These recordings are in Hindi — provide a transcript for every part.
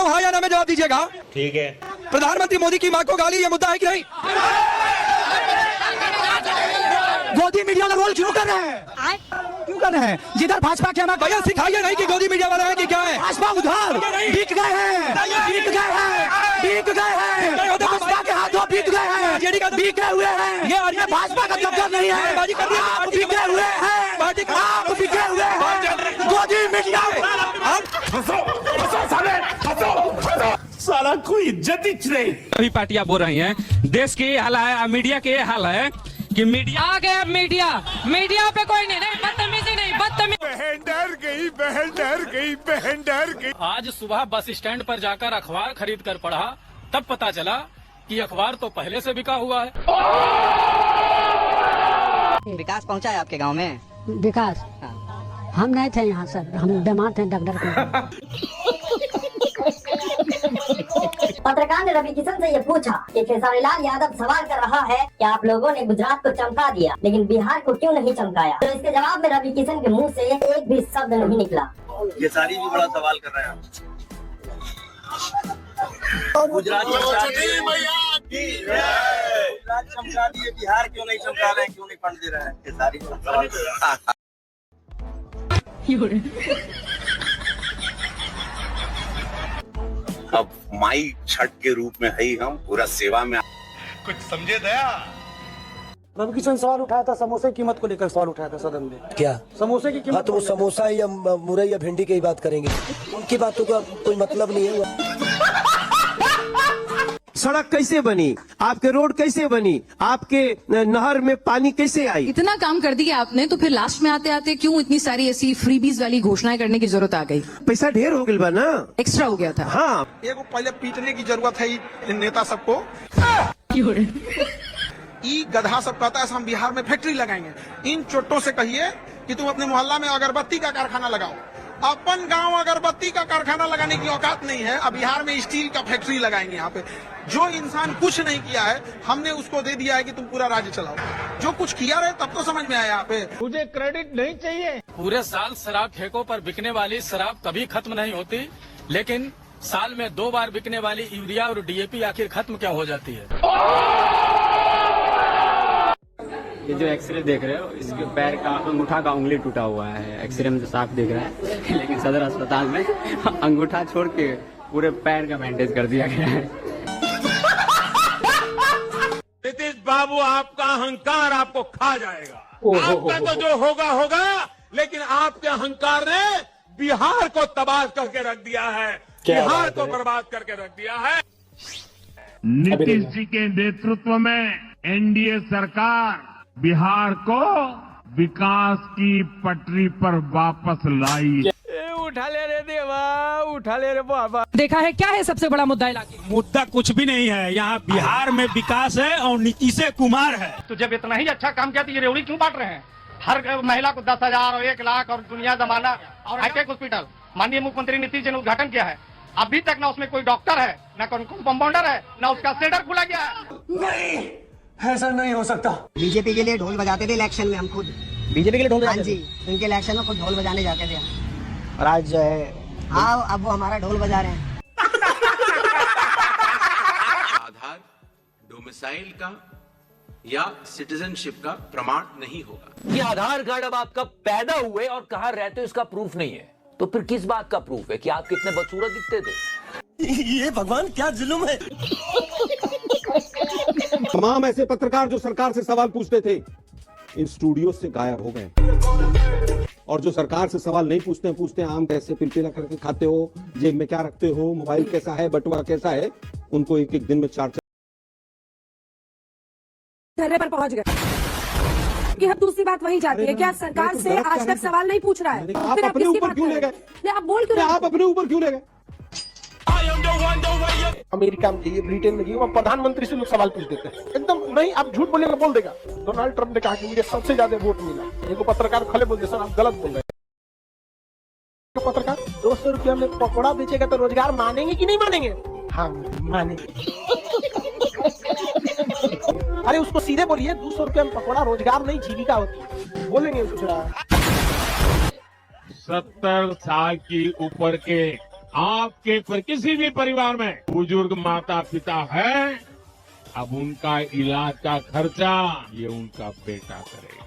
हूँ, हाँ या ना में जवाब दीजिएगा। ठीक है। प्रधानमंत्री मोदी की माँ को गाली, ये मुद्दा है कि नहीं? गोदी मीडिया का रोल क्यों कर रहे हैं? क्यों कर रहे हैं? जिधर भाजपा के हमारे भैया सिखाइए नहीं कि गोदी मीडिया वाले हैं कि क्या है। भाजपा उधार बिक गए हैं, बिक गए हैं, बिक गए हैं, भाजपा के हाथों बिक गए हैं, बिके हुए हैं। ये भाजपा का दफ्तर नहीं है, आप बिके हुए हैं, आप बिके हुए हैं गोदी मीडिया। साला कोई इज्जत ही नहीं। अभी पार्टियां बोल रही हैं, देश के ये हाल है, मीडिया के ये हाल है कि मीडिया आ गया। मीडिया पे कोई नहीं, बदतमीजी नहीं, बदतमीजी। बहन डर गई, बहन डर गई, बहन डर गई। आज सुबह बस स्टैंड पर जाकर अखबार खरीद कर पढ़ा, तब पता चला कि अखबार तो पहले से बिका हुआ है। विकास पहुंचा है आपके गांव में? विकास? हम नहीं थे यहाँ सर, हम बीमार थे डॉक्टर को। पत्रकार ने रवि किशन से ये पूछा कि खेसारी लाल यादव सवाल कर रहा है कि आप लोगों ने गुजरात को चमका दिया, लेकिन बिहार को क्यों नहीं चमकाया? तो इसके जवाब में रवि किशन के मुंह से एक भी शब्द नहीं निकला। खेसारी भी बड़ा सवाल कर रहे हैं। गुजरात चमका दिए, बिहार क्यों नहीं चमका रहे हैं, क्यों नहीं फंड दे रहे हैं? खेसारी अब माई छठ के रूप में है ही, हम पूरा सेवा में। कुछ समझे दया। रवि किशन सवाल उठाया था, समोसे की कीमत को लेकर सवाल उठाया था सदन में। क्या समोसे की कीमत? हाँ, तो वो समोसा या मुरई या भिंडी की बात करेंगे, उनकी बातों का कोई मतलब नहीं है। सड़क कैसे बनी, आपके रोड कैसे बनी, आपके नहर में पानी कैसे आई? इतना काम कर दिया आपने, तो फिर लास्ट में आते आते क्यों इतनी सारी ऐसी फ्रीबीज वाली घोषणाएं करने की जरूरत आ गई? पैसा ढेर हो गया ना, एक्स्ट्रा हो गया था। हाँ, एक पहले पीटने की जरूरत है इन नेता सबको। ई गधा सब कहता है हम बिहार में फैक्ट्री लगाएंगे। इन चोटों से कहिए कि तुम अपने मोहल्ला में अगरबत्ती का कारखाना लगाओ। अपन गांव अगरबत्ती का कारखाना लगाने की औकात नहीं है, अब बिहार में स्टील का फैक्ट्री लगाएंगे। यहाँ पे जो इंसान कुछ नहीं किया है, हमने उसको दे दिया है कि तुम पूरा राज्य चलाओ। जो कुछ किया रहे तब तो समझ में आया। यहाँ पे मुझे क्रेडिट नहीं चाहिए। पूरे साल शराब ठेकों पर बिकने वाली शराब कभी खत्म नहीं होती, लेकिन साल में 2 बार बिकने वाली यूरिया और डीएपी आखिर खत्म क्या हो जाती है? ये जो एक्सरे देख रहे हो, इसके पैर का अंगूठा का उंगली टूटा हुआ है। एक्सरे में तो साफ दिख रहा है, लेकिन सदर अस्पताल में अंगूठा छोड़ के पूरे पैर का बैंडेज कर दिया गया है। नीतीश बाबू, आपका अहंकार आपको खा जाएगा। आपका तो जो होगा होगा, लेकिन आपके अहंकार ने बिहार को तबाह करके रख दिया है, बिहार को बर्बाद करके रख दिया है। नीतीश जी के नेतृत्व में एनडीए सरकार बिहार को विकास की पटरी पर वापस लाई। उठा ले रे देवा, उठा ले रे बाबा। देखा है क्या है सबसे बड़ा मुद्दा इलाके? मुद्दा कुछ भी नहीं है, यहाँ बिहार में विकास है और नीतीश कुमार है। तो जब इतना ही अच्छा काम किया तो ये रेवड़ी क्यों बांट रहे हैं? हर महिला को 10,000 और 1 लाख और दुनिया जमाना और हाईटेक हॉस्पिटल माननीय मुख्यमंत्री नीतीश जी ने उद्घाटन किया है। अभी तक ना उसमें कोई डॉक्टर है, ना कोई कंपाउंडर है, ना उसका शेडर खुला गया है। नहीं, ऐसा नहीं हो सकता। बीजेपी के लिए ढोल बजाते थे इलेक्शन में, हम खुद बीजेपी के लिए ढोल बजाते थे। हाँ जी, उनके इलेक्शन में खुद ढोल बजाने जाते थे। और आज जो है, हाँ, अब वो हमारा ढोल बजा रहे हैं। आधार डोमिसाइल का या सिटीजनशिप का प्रमाण नहीं होगा। ये आधार कार्ड अब आपका पैदा हुए और कहाँ रहते हो इसका प्रूफ नहीं है, तो फिर किस बात का प्रूफ है कि आप कितने बदसूरत दिखते थे? ये भगवान क्या जुल्म है। तमाम ऐसे पत्रकार जो सरकार से सवाल पूछते थे, इन स्टूडियो से गायब हो गए। और जो सरकार से सवाल नहीं पूछते आम कैसे पिलपिला करके खाते हो, जेब में क्या रखते हो, मोबाइल कैसा है, बटुआ कैसा है, उनको एक दिन में 4 धरने पर पहुंच गए। कि अब दूसरी बात वही जाती है, क्या सरकार से आज तक सवाल नहीं पूछ रहा है? आप अपने ऊपर क्यों ले गए? आप बोल क्यों? आप अपने ऊपर क्यों ले गए? अमेरिका में जाइए, ब्रिटेन में जाइए, वहाँ प्रधानमंत्री से लोग सवाल पूछ देते हैं। एकदम नहीं, आप झूठ बोलेंगे बोल देगा। डोनाल्ड ट्रंप ने कहा कि मुझे सबसे ज्यादा वोट मिला। एक पत्रकार खड़े बोलते सर आप गलत बोल रहे हैं। पत्रकार 200 रुपया में पकौड़ा बेचेगा तो रोजगार मानेंगे कि नहीं मानेंगे? हाँ मानेंगे। अरे उसको सीधे बोलिए 200 रुपया में पकौड़ा रोजगार नहीं जीविका होती है, बोलेंगे कुछ रहा। 70 साल की ऊपर के आपके पर किसी भी परिवार में बुजुर्ग माता पिता है, अब उनका इलाज का खर्चा ये उनका बेटा करेगा।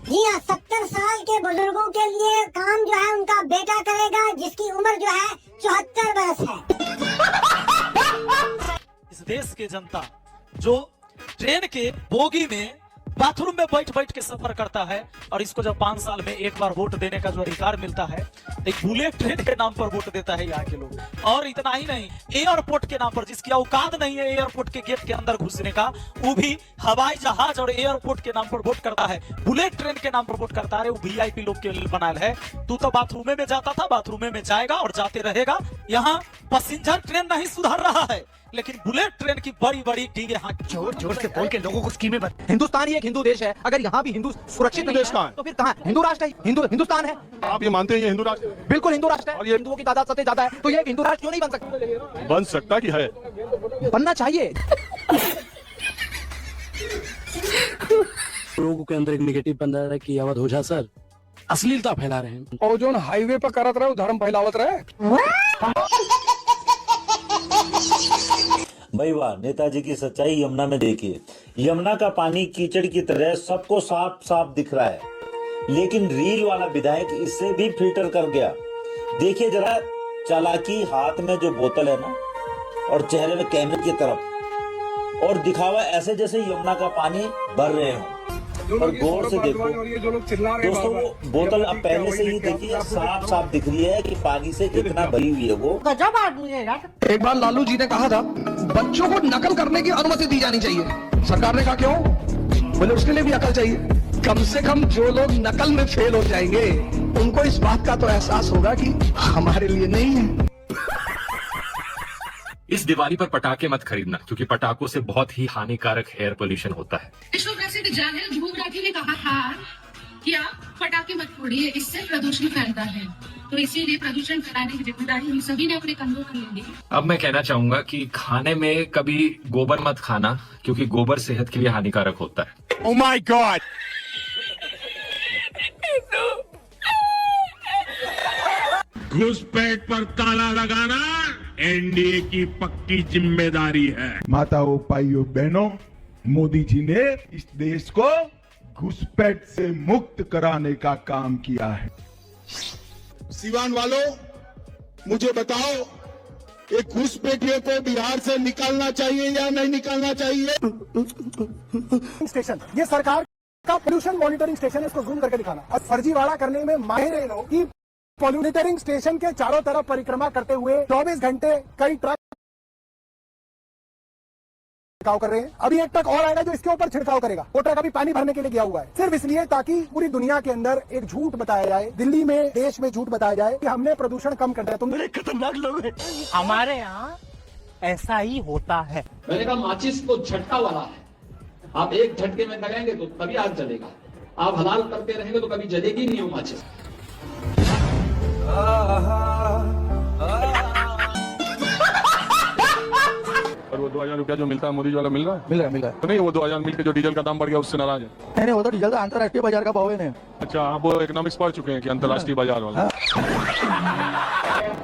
जी हाँ, 70 साल के बुजुर्गों के लिए काम जो है उनका बेटा करेगा, जिसकी उम्र जो है 74 वर्ष है। इस देश की जनता जो ट्रेन के बोगी में बाथरूम में बैठ बैठ के सफर करता है, और इसको जब 5 साल में एक बार वोट देने का जो अधिकार मिलता है, एक बुलेट ट्रेन के नाम पर वोट देता है यहाँ के लोग। और इतना ही नहीं, एयरपोर्ट के नाम पर, जिसकी औकात नहीं है एयरपोर्ट के गेट के अंदर घुसने का, वो भी हवाई जहाज और एयरपोर्ट के नाम पर वोट करता है, बुलेट ट्रेन के नाम पर वोट करता है। वो VIP लोग के लिए बनाया है। तू तो बाथरूम में जाता था, बाथरूम में जाएगा और जाते रहेगा। यहाँ पैसेंजर ट्रेन नहीं सुधार रहा है, लेकिन बुलेट ट्रेन की बड़ी बड़ी टीगे हाथ जोर जोर से बोल के लोगों को स्कीमें बता। हिंदुस्तान ही एक हिंदू देश है, अगर यहाँ भी हिंदू सुरक्षित नहीं है तो फिर कहाँ हिंदू राष्ट्र है? हिंदुस्तान है। आप ये मानते हैं ये हिंदू राष्ट्र? बिल्कुल हिंदू राष्ट्र है, और ये हिंदुओं की तादाद सबसे ज्यादा है, तो ये हिंदू राष्ट्र क्यों नहीं बन सकता? बन सकता कि है, बनना चाहिए। लोगों के अंदर एक नेगेटिव बन रहा है कि अवध ओझा सर अश्लीलता फैला रहे हैं, और जो हाईवे पर करत रहे धर्म फैलावत रहे। भाई वाह, नेताजी की सच्चाई यमुना में देखिए। यमुना का पानी कीचड़ की तरह सबको साफ साफ दिख रहा है, लेकिन रील वाला विधायक इससे भी फिल्टर कर गया। देखिए जरा चालाकी, हाथ में जो बोतल है ना और चेहरे में कैमरे की तरफ, और दिखावा ऐसे जैसे यमुना का पानी भर रहे हो। और गौर से देखो दोस्तों, वो बोतल अब पहले से ही देखिए साफ साफ दिख रही है कि पानी से कितना भरी हुई है वो। गजब आदमी है यार। एक बार लालू जी ने कहा था बच्चों को नकल करने की अनुमति दी जानी चाहिए। सरकार ने कहा क्यों? बोले उसके लिए भी अकल चाहिए। कम से कम जो लोग नकल में फेल हो जाएंगे उनको इस बात का तो एहसास होगा कि हमारे लिए नहीं है। इस दिवाली पर पटाखे मत खरीदना, क्योंकि पटाखों से बहुत ही हानिकारक एयर पोल्यूशन होता है। विश्व प्रसिद्ध जाहिर ध्रुव राठी ने कहा था कि आप पटाखे मत फोड़िए, इससे प्रदूषण फैलता है, तो इसीलिए प्रदूषण फैलाने की जिम्मेदारी हम सभी ने अपने कंधों पर ले ली। अब मैं कहना चाहूंगा कि खाने में कभी गोबर मत खाना, क्योंकि गोबर सेहत के लिए हानिकारक होता है। Oh my God! घुसपैठ पर ताला लगाना NDA की पक्की जिम्मेदारी है। माताओं, भाइयों, बहनों, मोदी जी ने इस देश को घुसपैठ से मुक्त कराने का काम किया है। सिवान वालों, मुझे बताओ, एक घुसपैठियों को बिहार से निकालना चाहिए या नहीं निकालना चाहिए? स्टेशन, ये सरकार का पोल्यूशन मॉनिटरिंग स्टेशन है, इसको जूम करके दिखाना। और फर्जीवाड़ा करने में माहिर है लोग कि मॉनिटरिंग स्टेशन के चारों तरफ परिक्रमा करते हुए 24 घंटे कई ट्रक छिड़काव कर रहे हैं। अभी एक ट्रक और आएगा जो इसके ऊपर छिड़काव करेगा। वो ट्रक अभी पानी भरने के लिए गया हुआ है, सिर्फ इसलिए ताकि पूरी दुनिया के अंदर एक झूठ बताया जाए, दिल्ली में, देश में झूठ बताया जाए कि हमने प्रदूषण कम कर दिया। तुम बड़े खतरनाक लोग हैं। हमारे यहाँ ऐसा ही होता है। मैंने कहा माचिस तो झटका वाला है, आप एक झटके में लगाएंगे तो तभी आग जलेगा, आप हलाल करते रहेंगे तो कभी जलेगी नहीं वो माचिस। और वो 2000 रुपया जो मिलता है मोदी जी वाला मिल रहा है? मिल रहा है। तो नहीं, वो 2000 मिल के जो डीजल का दाम बढ़ गया उससे नाराज है? नहीं, वो तो डीजल का अंतर्राष्ट्रीय बाजार का भाव है। अच्छा, आप वो इकोनॉमिक्स पढ़ चुके हैं कि अंतर्राष्ट्रीय बाजार वाला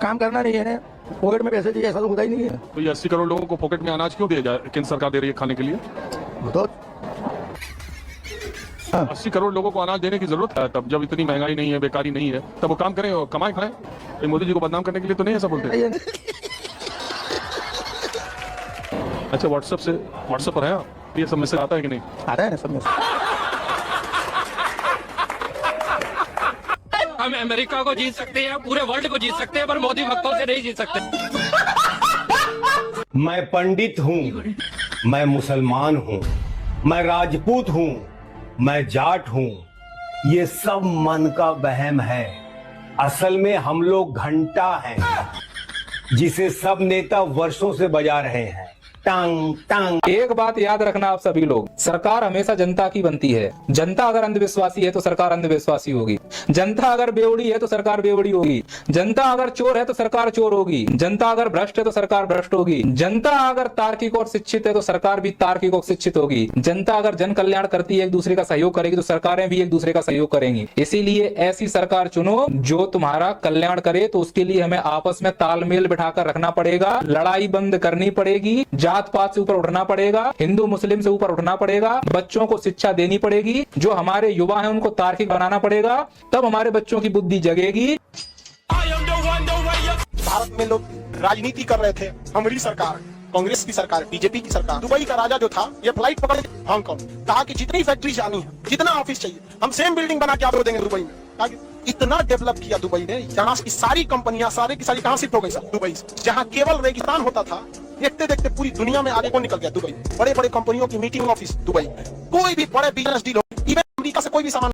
काम करना नहीं है, पॉकेट में पैसे चाहिए, ऐसा तो होता ही नहीं है। तो ये 80 करोड़ लोगों को पॉकेट में अनाज क्यों दिया जाए? केंद्र सरकार दे रही है खाने के लिए। तो 80 करोड़ लोगों को अनाज देने की जरूरत है, तब जब इतनी महंगाई नहीं है, बेकारी नहीं है, तब वो काम करें और कमाए खाएं। मोदी जी को बदनाम करने के लिए तो नहीं ऐसा बोलते। अच्छा, व्हाट्सएप पर है आप? ये सब मैसेज आता है कि नहीं? आता है ना सब मैसेज। हम अमेरिका को जीत सकते हैं, पूरे वर्ल्ड को जीत सकते हैं, पर मोदी भक्तों से नहीं जीत सकते। मैं पंडित हूँ, मैं मुसलमान हूँ, मैं राजपूत हूँ, मैं जाट हूँ, ये सब मन का वहम है। असल में हम लोग घंटा हैं, जिसे सब नेता वर्षों से बजा रहे हैं। टंग टंग। एक बात याद रखना आप सभी लोग, सरकार हमेशा जनता की बनती है। जनता अगर अंधविश्वासी है तो सरकार अंधविश्वासी होगी, जनता अगर बेवड़ी है तो सरकार बेवड़ी होगी, जनता अगर चोर है तो सरकार चोर होगी, जनता अगर भ्रष्ट है तो सरकार भ्रष्ट होगी, जनता अगर तार्किक और शिक्षित है तो सरकार भी तार्किक और शिक्षित होगी, जनता अगर जन कल्याण करती है, एक दूसरे का सहयोग करेगी तो सरकारें भी एक दूसरे का सहयोग करेंगी। इसीलिए ऐसी सरकार चुनो जो तुम्हारा कल्याण करे। तो उसके लिए हमें आपस में तालमेल बिठाकर रखना पड़ेगा, लड़ाई बंद करनी पड़ेगी, जात पात से ऊपर उठना पड़ेगा, हिंदू मुस्लिम से ऊपर उठना पड़ेगा, बच्चों को शिक्षा देनी पड़ेगी, जो हमारे युवा हैं उनको तार्किक बनाना पड़ेगा, तब हमारे बच्चों की बुद्धि जगेगी। भारत में लोग राजनीति कर रहे थे, हमारी सरकार, कांग्रेस की सरकार, बीजेपी की सरकार, दुबई का राजा जो था ये फ्लाइट पकड़ के हांगकांग, कहा कि जितनी फैक्ट्री जानी है, जितना ऑफिस चाहिए, हम सेम बिल्डिंग बना के आपको देंगे दुबई में। इतना डेवलप किया दुबई ने, यहाँ की सारी कंपनियां सारी की सारी कहाँ शिफ्ट हो गई सर? दुबई से। जहाँ केवल रेगिस्तान होता था, देखते देखते पूरी दुनिया में आगे कौन निकल गया? दुबई। बड़े बड़े कंपनियों की मीटिंग ऑफिस दुबई में, कोई भी बड़े बिजनेस डील हो, इवन अमेरिका से कोई भी सामान